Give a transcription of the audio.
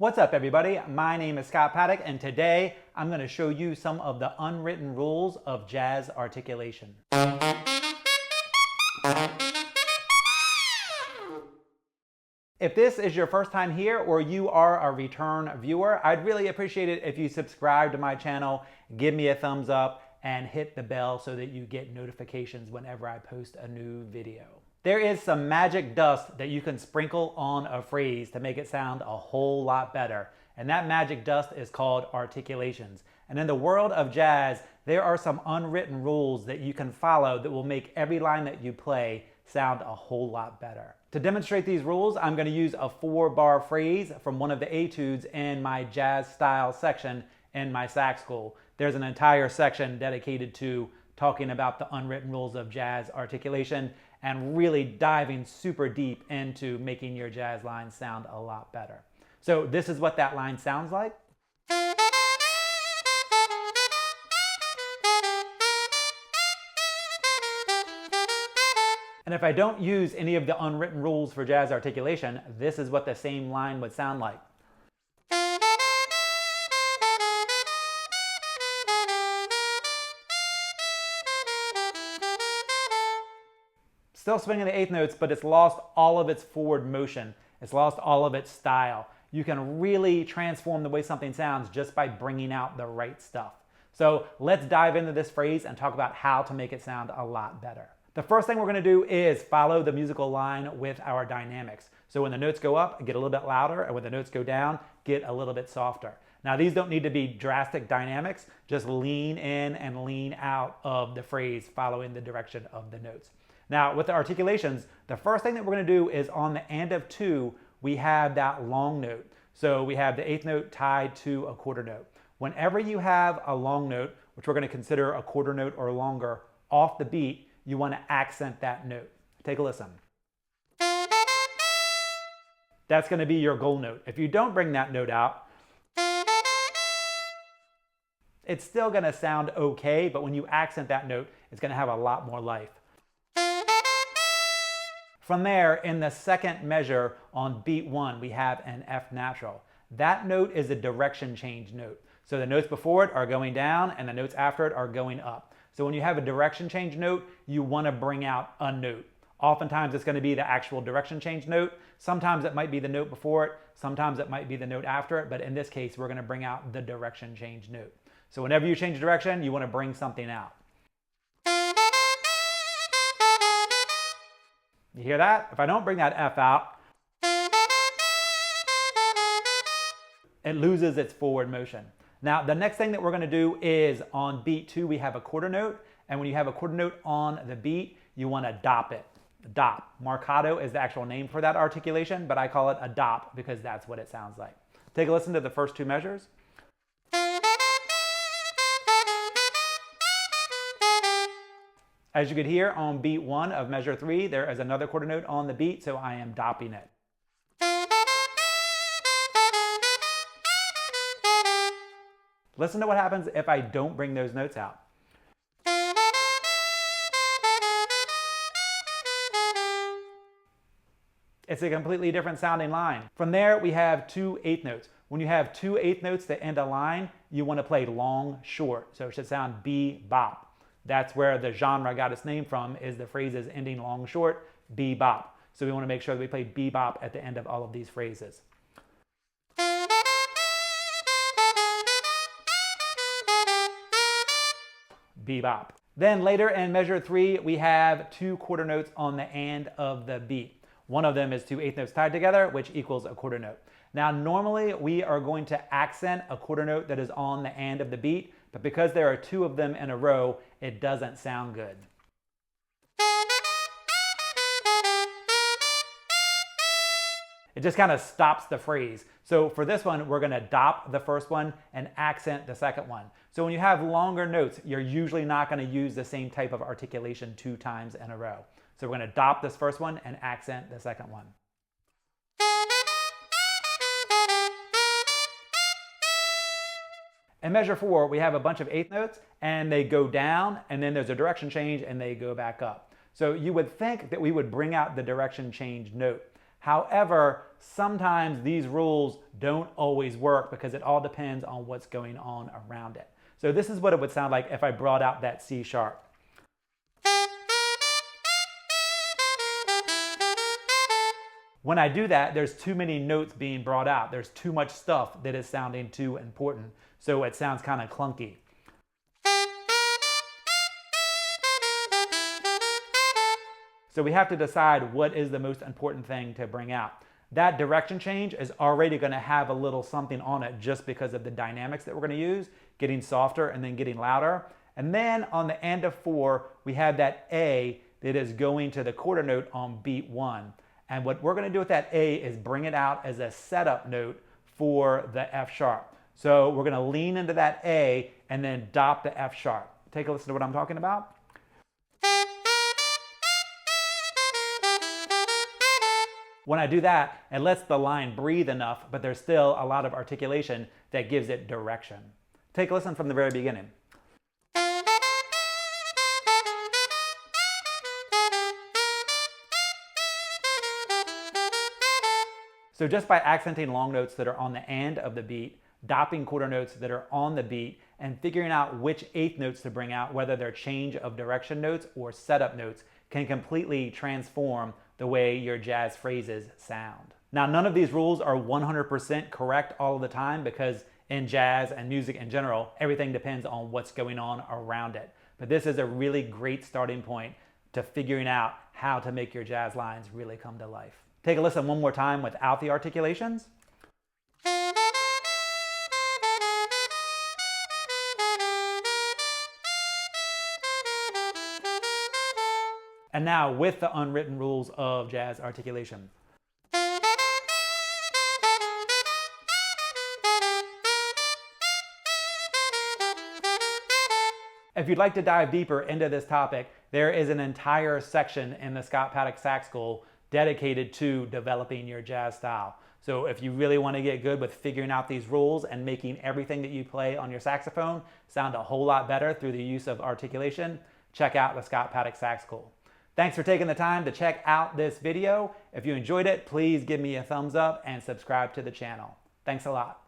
What's up, everybody? My name is Scott Paddock, and today I'm going to show you some of the unwritten rules of jazz articulation. If this is your first time here or you are a return viewer, I'd really appreciate it if you subscribe to my channel, give me a thumbs up, and hit the bell so that you get notifications whenever I post a new video. There is some magic dust that you can sprinkle on a phrase to make it sound a whole lot better. And that magic dust is called articulations. And in the world of jazz, there are some unwritten rules that you can follow that will make every line that you play sound a whole lot better. To demonstrate these rules, I'm going to use a 4-bar phrase from one of the etudes in my jazz style section in my sax school. There's an entire section dedicated to talking about the unwritten rules of jazz articulation and really diving super deep into making your jazz lines sound a lot better. So this is what that line sounds like. And if I don't use any of the unwritten rules for jazz articulation, this is what the same line would sound like. Still swinging the eighth notes, but it's lost all of its forward motion. It's lost all of its style. You can really transform the way something sounds just by bringing out the right stuff. So let's dive into this phrase and talk about how to make it sound a lot better. The first thing we're going to do is follow the musical line with our dynamics. So when the notes go up, get a little bit louder, and when the notes go down, get a little bit softer. Now these don't need to be drastic dynamics, just lean in and lean out of the phrase following the direction of the notes. Now with the articulations, the first thing that we're going to do is on the end of 2, we have that long note. So we have the eighth note tied to a quarter note. Whenever you have a long note, which we're going to consider a quarter note or longer, off the beat, you want to accent that note. Take a listen. That's going to be your goal note. If you don't bring that note out, it's still going to sound okay, but when you accent that note, it's going to have a lot more life. From there, in the second measure on beat 1, we have an F natural. That note is a direction change note. So the notes before it are going down and the notes after it are going up. So when you have a direction change note, you want to bring out a note. Oftentimes it's going to be the actual direction change note. Sometimes it might be the note before it. Sometimes it might be the note after it. But in this case, we're going to bring out the direction change note. So whenever you change direction, you want to bring something out. You hear that? If I don't bring that F out, it loses its forward motion. Now, the next thing that we're going to do is on beat 2, we have a quarter note. And when you have a quarter note on the beat, you want to dop it. Dop. Marcato is the actual name for that articulation, but I call it a dop because that's what it sounds like. Take a listen to the first 2 measures. As you could hear on beat 1 of measure 3, there is another quarter note on the beat, so I am dopping it. Listen to what happens if I don't bring those notes out. It's a completely different sounding line. From there, we have 2 eighth notes. When you have 2 eighth notes that end a line, you want to play long, short. So it should sound bebop. That's where the genre got its name from, is the phrases ending long, short, bebop. So we want to make sure that we play bebop at the end of all of these phrases. Bebop. Then later in measure 3, we have 2 quarter notes on the end of the beat. One of them is 2 eighth notes tied together, which equals a quarter note. Now, normally we are going to accent a quarter note that is on the end of the beat, but because there are 2 of them in a row, it doesn't sound good. It just kind of stops the phrase. So for this one, we're going to dop the first one and accent the second one. So when you have longer notes, you're usually not going to use the same type of articulation 2 times in a row. So we're going to dop this first one and accent the second one. In measure 4, we have a bunch of eighth notes and they go down, and then there's a direction change and they go back up. So you would think that we would bring out the direction change note. However, sometimes these rules don't always work because it all depends on what's going on around it. So this is what it would sound like if I brought out that C sharp. When I do that, there's too many notes being brought out. There's too much stuff that is sounding too important. So it sounds kind of clunky. So we have to decide what is the most important thing to bring out. That direction change is already going to have a little something on it just because of the dynamics that we're going to use, getting softer and then getting louder. And then on the end of 4, we have that A that is going to the quarter note on beat 1. And what we're going to do with that A is bring it out as a setup note for the F sharp. So we're going to lean into that A and then dop the F sharp. Take a listen to what I'm talking about. When I do that, it lets the line breathe enough, but there's still a lot of articulation that gives it direction. Take a listen from the very beginning. So just by accenting long notes that are on the end of the beat, dopping quarter notes that are on the beat, and figuring out which eighth notes to bring out, whether they're change of direction notes or setup notes, can completely transform the way your jazz phrases sound. Now, none of these rules are 100% correct all of the time because in jazz and music in general, everything depends on what's going on around it. But this is a really great starting point to figuring out how to make your jazz lines really come to life. Take a listen one more time without the articulations. And now with the unwritten rules of jazz articulation. If you'd like to dive deeper into this topic, there is an entire section in the Scott Paddock Sax School dedicated to developing your jazz style. So if you really want to get good with figuring out these rules and making everything that you play on your saxophone sound a whole lot better through the use of articulation, check out the Scott Paddock Sax School. Thanks for taking the time to check out this video. If you enjoyed it, please give me a thumbs up and subscribe to the channel. Thanks a lot.